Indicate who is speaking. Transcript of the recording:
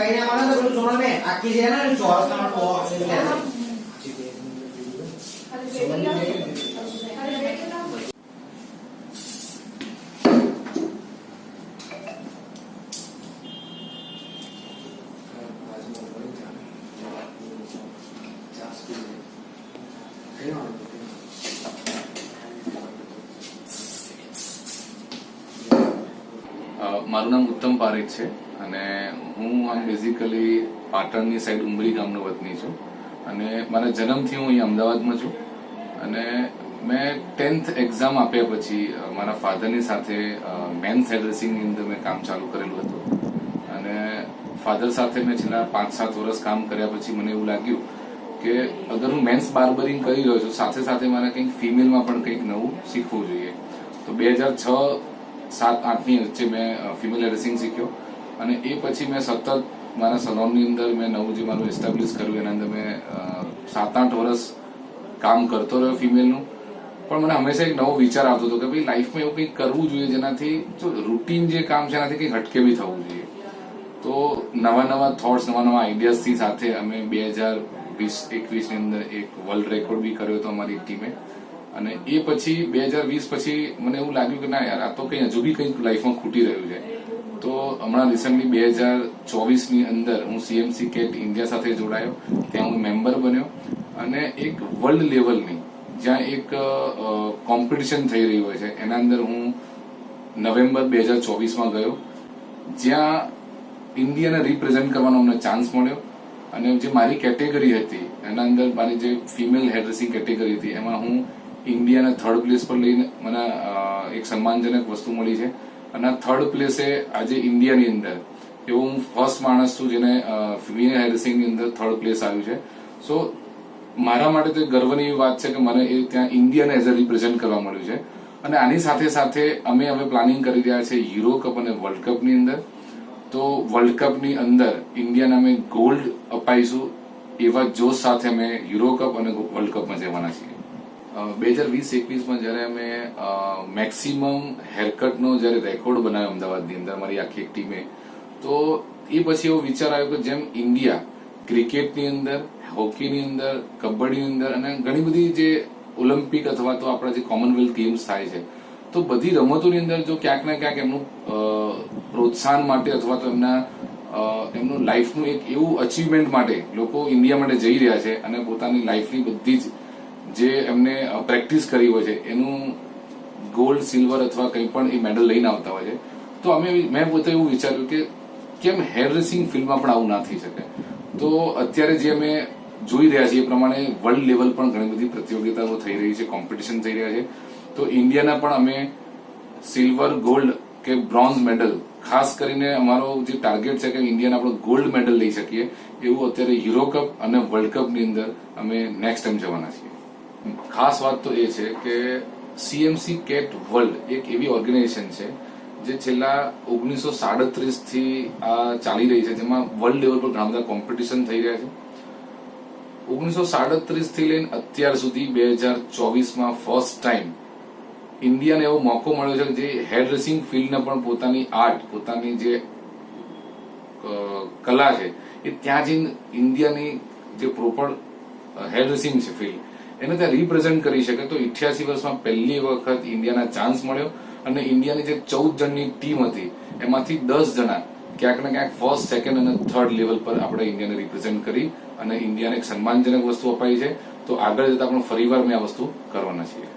Speaker 1: કઈ ના મને તો પેલું સોનલ ને આખી છે ને ચોરસ ના બોક્સ એટલે
Speaker 2: મારું નામ ઉત્તમ પારેખ છે અને હું આમ બેઝિકલી પાટણની સાઈડ ઉમરી ગામનો વતની છું અને મારા જન્મથી હું અહીં અમદાવાદમાં છું અને મેં 10th એક્ઝામ આપ્યા પછી મારા ફાધરની સાથે મેન્સ હેરડ્રેસિંગની અંદર મેં કામ ચાલુ કરેલું હતું અને ફાધર સાથે મેં છેલ્લા 5-7 વર્ષ કામ કર્યા પછી મને એવું લાગ્યું કે અગર હું મેન્સ બાર્બરિંગ કરી રહ્યો છું સાથે સાથે મારે કંઈક ફિમેલમાં પણ કંઈક નવું શીખવું જોઈએ તો 2006-7-8ની વચ્ચે મેં ફિમેલ હેરડ્રેસિંગ શીખ્યો અને એ પછી મેં સતત મારા સલોનની અંદર મેં નવું જે મારું એસ્ટાબ્લિશ કર્યું એના અંદર મેં 7-8 વર્ષ કામ કરતો રહ્યો ફિમેલનું પણ મને હંમેશા એક નવો વિચાર આવતો હતો કે ભાઈ લાઈફમાં એવું કંઈક કરવું જોઈએ જેનાથી જો રૂટીન જે કામ છે એનાથી કંઈક હટકે બી થવું જોઈએ તો નવા થોટ્સ નવા આઈડિયાઝથી સાથે અમે 2020-21ની અંદર એક વર્લ્ડ રેકોર્ડ બી કર્યો હતો અમારી ટીમે અને એ પછી 2020 પછી મને એવું લાગ્યું કે ના યાર આ તો કંઈ હજુ બી કંઈક લાઈફમાં ખૂટી રહ્યું છે તો હમણાં રિસન્ટલી 2024ની અંદર હું સીએમસી કેટ ઇન્ડિયા સાથે જોડાયો ત્યાં હું મેમ્બર બન્યો અને એક વર્લ્ડ લેવલની જ્યાં એક કોમ્પિટિશન થઈ રહી હોય છે એના અંદર હું નવેમ્બર 2024માં ગયો જ્યાં ઇન્ડિયાને રિપ્રેઝેન્ટ કરવાનો અમને ચાન્સ મળ્યો અને જે મારી કેટેગરી હતી એના અંદર મારી જે ફિમેલ હેરડ્રેસિંગ કેટેગરી હતી એમાં હું ઇન્ડિયાને 3rd પ્લેસ પર લઈને મને એક સન્માનજનક વસ્તુ મળી છે અને 3rd પ્લેસે આજે ઇન્ડિયાની અંદર એવો હું ફર્સ્ટ માણસ છું જેને ફિમેલ હેરડ્રેસિંગની અંદર 3rd પ્લેસ આવ્યું છે સો મારા માટે તો ગર્વની વાત છે કે મને એ ત્યાં ઇન્ડિયાને એઝ અ રિપ્રેઝેન્ટ કરવા મળ્યું છે અને આની સાથે સાથે અમે હવે પ્લાનિંગ કરી રહ્યા છે યુરો કપ અને વર્લ્ડ કપની અંદર તો વર્લ્ડ કપની અંદર ઇન્ડિયાને અમે ગોલ્ડ અપાઈશું એવા જોશ સાથે અમે યુરો કપ અને વર્લ્ડ કપમાં જવાના છીએ 2020-21માં જયારે અમે મેક્સિમમ હેરકટનો જયારે રેકોર્ડ બનાવ્યો અમદાવાદની અંદર મારી આખી એક ટીમે તો એ પછી એવો વિચાર આવ્યો કે જેમ ઇન્ડિયા ક્રિકેટની અંદર હોકીની અંદર કબડ્ડીની અંદર અને ઘણી બધી જે ઓલિમ્પિક અથવા તો આપણા જે કોમનવેલ્થ ગેમ્સ થાય છે તો બધી રમતોની અંદર જો ક્યાંક ને ક્યાંક એમનું પ્રોત્સાહન માટે અથવા તો એમનું લાઈફનું એક એવું અચીવમેન્ટ માટે લોકો ઇન્ડિયા માટે જઈ રહ્યા છે અને પોતાની લાઈફની બધી જ જે એમને પ્રેક્ટિસ કરી હોય છે એનું ગોલ્ડ સિલ્વર અથવા કંઈ પણ એ મેડલ લઈને આવતા હોય છે તો મેં પોતે એવું વિચાર્યું કે કેમ હેર રેસિંગ ફિલ્ડમાં પણ આવું ના થઈ શકે તો અત્યારે જે અમે જોઈ રહ્યા છીએ એ પ્રમાણે વર્લ્ડ લેવલ પણ ઘણી બધી પ્રતિયોગિતાઓ થઈ રહી છે કોમ્પિટિશન થઈ રહ્યા છે તો ઇન્ડિયાના પણ અમે સિલ્વર ગોલ્ડ કે બ્રોન્ઝ મેડલ ખાસ કરીને અમારો જે ટાર્ગેટ છે કે ઇન્ડિયાને આપણે ગોલ્ડ મેડલ લઈ શકીએ એવું અત્યારે યુરો કપ અને વર્લ્ડ કપની અંદર અમે નેક્સ્ટ ટાઈમ જવાના છીએ ખાસ વાત તો એ છે કે સીએમસી કેટ વર્લ્ડ એક એવી ઓર્ગેનાઇઝેશન છે જે છેલ્લા 1937 થી આ ચાલી રહી છે જેમાં વર્લ્ડ લેવલ પર ઘણા બધા કોમ્પિટિશન થઈ રહ્યા છે 1937 થી લઈને અત્યાર સુધી 2024માં ફર્સ્ટ ટાઈમ ઇન્ડિયાને એવો મોકો મળ્યો છે કે જે હેર ડ્રેસિંગ ફિલ્ડને પણ પોતાની આર્ટ પોતાની જે કલા છે એ ત્યાં જઈને ઇન્ડિયાની જે પ્રોપર હેર ડ્રેસિંગ છે ફિલ્ડ એને ત્યાં રિપ્રેઝેન્ટ કરી શકે તો 88 વર્ષમાં પહેલી વખત ઇન્ડિયાના ચાન્સ મળ્યો અને ઇન્ડિયાની જે 14 જણની ટીમ હતી એમાંથી 10 જણા ક્યાંક ને ક્યાંક ફર્સ્ટ સેકન્ડ અને થર્ડ લેવલ પર આપણે ઇન્ડિયાને રિપ્રેઝેન્ટ કરી અને ઇન્ડિયાને એક સન્માનજનક વસ્તુ અપાઈ છે તો આગળ જતા આપણે ફરીવાર મેં આ વસ્તુ કરવાના છીએ